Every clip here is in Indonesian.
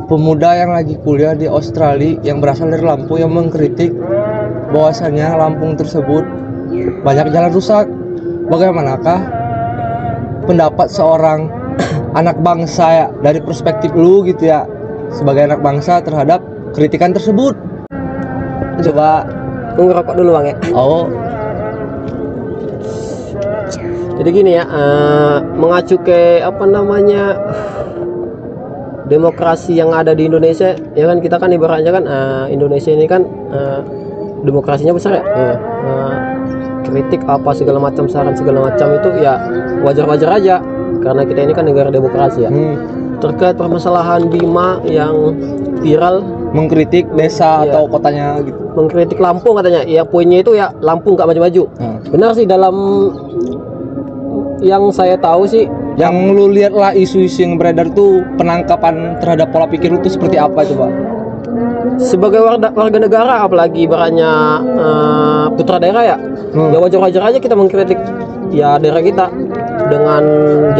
pemuda yang lagi kuliah di Australia yang berasal dari Lampung yang mengkritik bahwasannya Lampung tersebut banyak jalan rusak. Bagaimanakah pendapat seorang anak bangsa ya, dari perspektif lu gitu ya, sebagai anak bangsa terhadap kritikan tersebut? Coba ngerokok dulu Bang ya. oh Jadi gini ya, mengacu ke apa namanya demokrasi yang ada di Indonesia ya kan, kita kan ibaratnya kan Indonesia ini kan demokrasinya besar ya. Kritik apa segala macam, saran segala macam itu ya wajar-wajar aja karena kita ini kan negara demokrasi ya. Terkait permasalahan Bima yang viral mengkritik desa Iya. atau kotanya gitu. mengkritik Lampung katanya, ya poinnya itu ya Lampung gak maju-maju. Benar sih, dalam yang saya tahu sih Yang lu lihat lah isu-isu yang beredar tuh, penangkapan terhadap pola pikir lu tuh seperti apa coba? sebagai warga negara, apalagi ibaratnya putra daerah ya, ya wajar-wajar aja kita mengkritik ya daerah kita dengan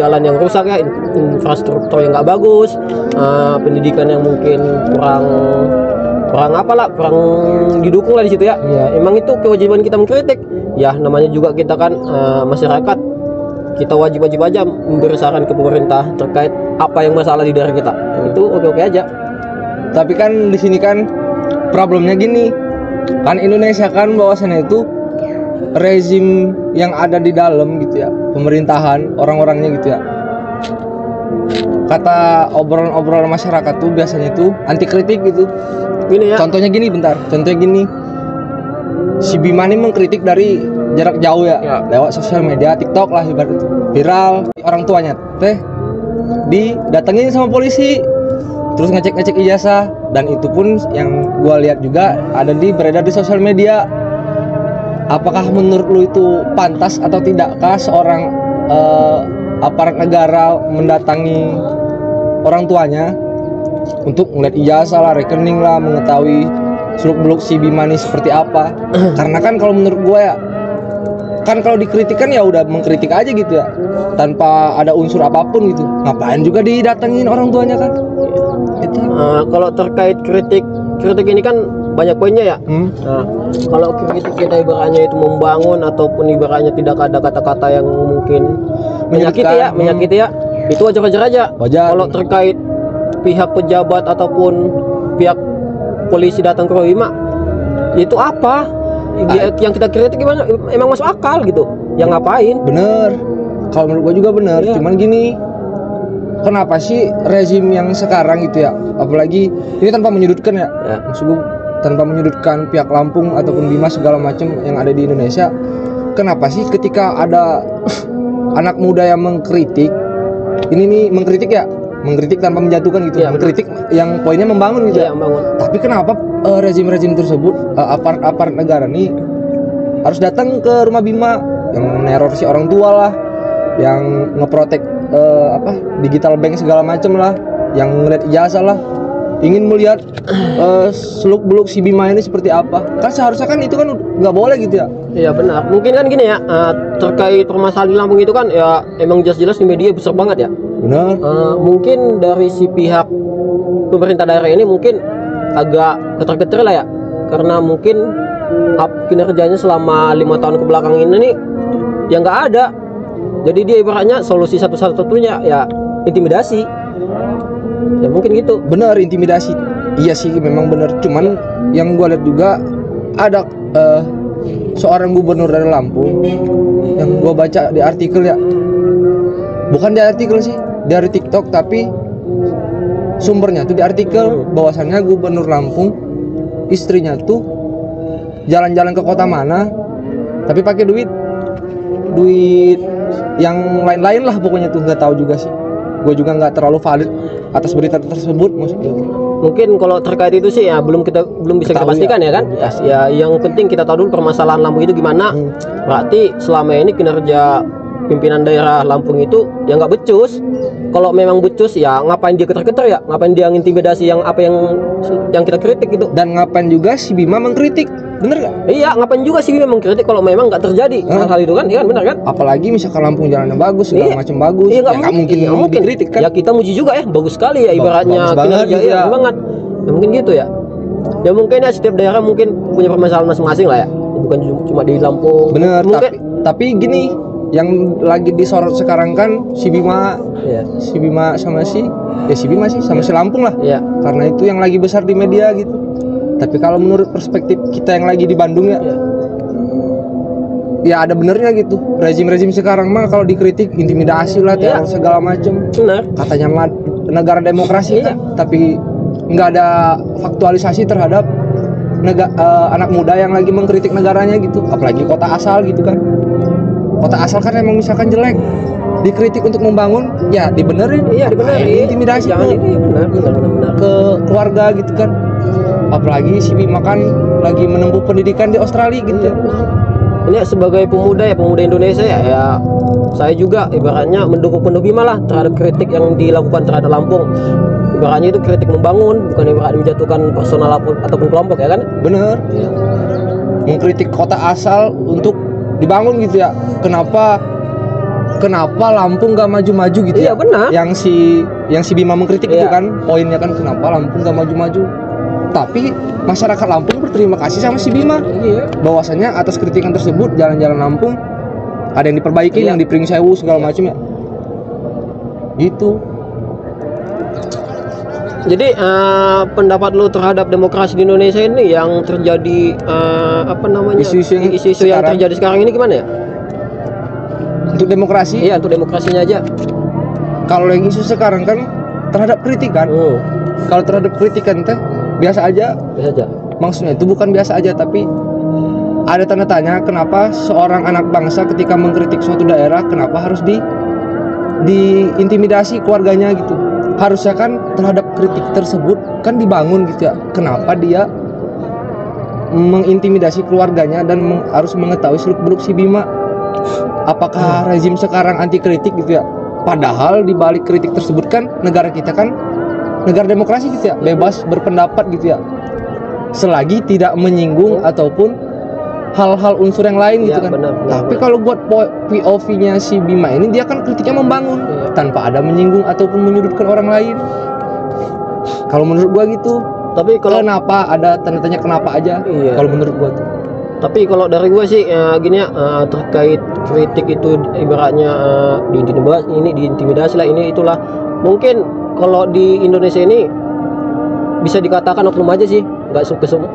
jalan yang rusak ya, infrastruktur yang nggak bagus, pendidikan yang mungkin kurang apalah, kurang didukung lah di situ ya. Ya emang itu kewajiban kita mengkritik ya, namanya juga kita kan masyarakat, kita wajib aja memberi saran ke pemerintah terkait apa yang masalah di daerah kita. Itu oke aja. Tapi kan di sini kan problemnya gini, kan Indonesia kan bahwasannya itu rezim yang ada di dalam gitu ya, pemerintahan orang-orangnya gitu ya. Kata obrolan masyarakat tuh biasanya tuh anti kritik gitu. Gini ya. Contohnya gini, si Bima ini mengkritik dari jarak jauh ya, lewat sosial media, TikTok lah ibarat itu. Viral, orang tuanya teh didatengin sama polisi, terus ngecek ijazah, dan itu pun yang gua lihat juga ada beredar di sosial media. Apakah menurut lu itu pantas atau tidakkah seorang aparat negara mendatangi orang tuanya untuk melihat ijazah lah, rekening lah, mengetahui seluk-beluk si Bima ini seperti apa? Karena kan kalau menurut gua ya, kan kalau dikritik kan ya udah mengkritik aja gitu ya, tanpa ada unsur apapun gitu. Ngapain juga didatengin orang tuanya kan? Itu. Kalau terkait kritik ini kan banyak poinnya ya. Nah, kalau kritik kita ibaratnya itu membangun ataupun ibaratnya tidak ada kata-kata yang mungkin menyakiti ya, itu wajar-wajar aja. Wajar. Kalau terkait pihak pejabat ataupun pihak polisi datang ke Bima, itu apa? Yang kita kritik gimana? Emang masuk akal gitu. Yang ngapain? Bener. Kalau menurut gua juga bener. Iya. Cuman gini, kenapa sih rezim yang sekarang gitu ya, apalagi ini tanpa menyudutkan ya, maksud gua tanpa menyudutkan pihak Lampung ataupun Bima segala macam yang ada di Indonesia, kenapa sih ketika ada anak muda yang mengkritik, ini nih mengkritik tanpa menjatuhkan gitu, Ya, mengkritik yang poinnya membangun gitu ya, membangun. Tapi kenapa rezim-rezim tersebut, aparat negara nih harus datang ke rumah Bima, yang meneror si orang tua lah, yang ngeprotek digital bank segala macem lah, yang ngeliat ijazah lah, ingin melihat seluk beluk si Bima ini seperti apa? Kan seharusnya kan itu kan nggak boleh gitu ya. Iya benar. Mungkin kan gini ya, terkait permasalahan di Lampung itu kan ya emang jelas-jelas di media besar banget ya. Benar. Mungkin dari si pihak pemerintah daerah ini mungkin agak ketar-ketir lah ya, karena mungkin kinerjanya selama 5 tahun ke belakang ini nih yang nggak ada. Jadi dia ibaratnya solusi satu-satunya ya intimidasi. Ya mungkin gitu. Benar, intimidasi. Iya sih memang benar. Cuman yang gua lihat juga ada seorang gubernur dari Lampung yang gua baca di artikel ya. Bukan di artikel sih, dari TikTok, tapi sumbernya tuh di artikel bahwasannya gubernur Lampung istrinya tuh jalan-jalan ke kota mana tapi pakai duit yang lain-lain lah pokoknya tuh, nggak tahu juga sih. Gue juga nggak terlalu valid atas berita tersebut maksudnya. Mungkin kalau terkait itu sih ya belum bisa kita pastikan ya kan. Ya yang penting kita tahu dulu permasalahan Lampung itu gimana. Berarti selama ini kinerja pimpinan daerah Lampung itu ya nggak becus. Kalau memang becus ya ngapain dia keter-keter ya, ngapain dia ngintimidasi yang apa yang kita kritik gitu. Dan ngapain juga si Bima mengkritik bener gak? Iya, ngapain juga sih memang kritik kalau memang nggak terjadi hal-hal itu kan? Iya kan, benar kan? Apalagi misalkan Lampung jalannya bagus, segala Iya. macam bagus, Iya, ya nggak mungkin nggak mungkin dikritik kan? Ya kita muji juga ya, bagus sekali ya ibaratnya Bagus banget kinerja gitu ya, ya. banget. Ya mungkin gitu ya. Ya mungkin ya setiap daerah mungkin punya permasalahan masing-masing lah ya. Bukan cuma di Lampung. Bener, Mungkin tapi gini, yang lagi disorot sekarang kan si Bima, ya. si Bima sama si Bima sih sama si Lampung lah. Ya. Karena itu yang lagi besar di media gitu. Tapi kalau menurut perspektif kita yang lagi di Bandung ya, Ya. ya ada benernya gitu. Rezim-rezim sekarang mah kalau dikritik intimidasi lah, teror segala macem. Benar. Katanya mah negara demokrasi Iya. kan, tapi nggak ada faktualisasi terhadap anak muda yang lagi mengkritik negaranya gitu. Apalagi kota asal gitu kan. Kota asal kan emang misalkan jelek, dikritik untuk membangun, ya dibenerin. Iya, dibenerin. Intimidasi Jangan ke, itu ya benar. ke keluarga gitu kan. Apalagi si Bima kan lagi menempuh pendidikan di Australia gitu. Iya, benar. Ini sebagai pemuda Indonesia ya, saya juga ibaratnya mendukung penuh Bima lah terhadap kritik yang dilakukan terhadap Lampung. Ibaratnya itu kritik membangun, bukan ibarat menjatuhkan personal ataupun kelompok ya kan? Bener. Iya. Mengkritik kota asal untuk dibangun gitu ya. Kenapa Lampung gak maju-maju gitu Iya, ya? benar. Yang si Bima mengkritik itu Iya. kan poinnya kan, kenapa Lampung gak maju-maju? Tapi masyarakat Lampung berterima kasih sama si Bima. Iya. Bahwasanya atas kritikan tersebut jalan-jalan Lampung ada yang diperbaiki, Iya. yang di Pringsewu segala macam ya. Gitu. Jadi pendapat lu terhadap demokrasi di Indonesia ini yang terjadi isu-isu yang terjadi sekarang ini gimana ya? Untuk demokrasi, Iya, untuk demokrasinya aja. kalau yang isu sekarang kan terhadap kritikan. Kalau terhadap kritikan teh biasa aja. Bisa aja. Maksudnya itu bukan biasa aja, tapi ada tanda tanya kenapa seorang anak bangsa ketika mengkritik suatu daerah kenapa harus diintimidasi keluarganya gitu. Harusnya kan terhadap kritik tersebut kan dibangun gitu ya. Kenapa dia mengintimidasi keluarganya dan harus mengetahui seluk-beluk si Bima? Apakah rezim sekarang anti kritik gitu ya? Padahal di balik kritik tersebut kan negara kita kan negara demokrasi gitu ya, bebas berpendapat gitu ya. Selagi tidak menyinggung ataupun hal-hal unsur yang lain gitu kan. Benar. Tapi kalau buat POV-nya si Bima ini, dia kan kritiknya membangun tanpa ada menyinggung ataupun menyudutkan orang lain. Kalau menurut gua gitu. Tapi kalau Kenapa ada tanda tanya kenapa aja? Iya. Kalau menurut gua tuh. Tapi kalau dari gue sih gini ya, terkait kritik itu ibaratnya diintimidasi lah ini itulah. Mungkin kalau di Indonesia ini bisa dikatakan oknum aja sih, nggak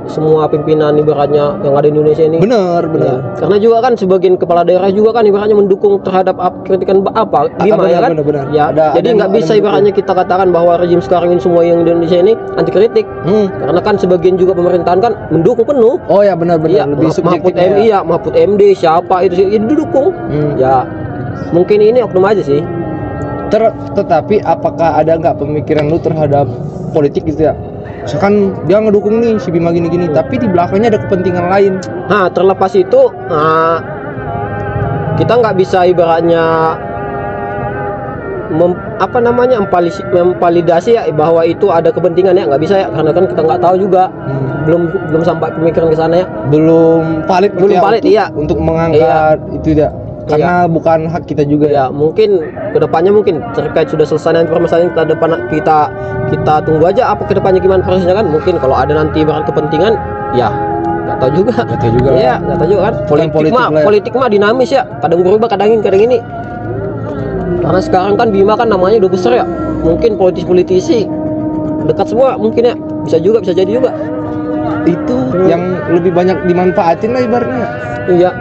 semua pimpinan ibaratnya yang ada di Indonesia ini. Bener. Ya, karena juga kan sebagian kepala daerah juga kan ibaratnya mendukung terhadap kritikan Bima ya kan? Bener. Ya, jadi nggak bisa ibaratnya kita katakan bahwa rezim sekarang ini semua yang di Indonesia ini anti kritik. Karena kan sebagian juga pemerintahan kan mendukung penuh. Oh ya benar. Iya, Lebih subjektif ya. Mahfud MD siapa itu sih didukung. Ya, mungkin ini oknum aja sih. Tetapi apakah ada nggak pemikiran lu terhadap politik gitu ya? Misalkan dia ngedukung nih si Bima gini-gini, tapi di belakangnya ada kepentingan lain. Nah, terlepas itu kita nggak bisa ibaratnya memvalidasi ya bahwa itu ada kepentingan ya, nggak bisa ya, karena kan kita nggak tahu juga. Belum sampai pemikiran ke sana ya. Belum valid gitu ya, iya. untuk mengangkat itu ya. Karena bukan hak kita juga ya. Mungkin kedepannya mungkin terkait sudah selesai nanti permasalahan kita tunggu aja apa kedepannya gimana prosesnya kan. Mungkin kalau ada nanti ibarat kepentingan ya nggak tahu juga. Iya, nggak tahu juga kan. Politik mah dinamis ya, kadang berubah kadang ini. Karena sekarang kan Bima kan namanya udah besar ya. Mungkin politisi dekat semua mungkin ya, bisa jadi juga. Itu yang lebih banyak dimanfaatin lah ibaratnya. Iya.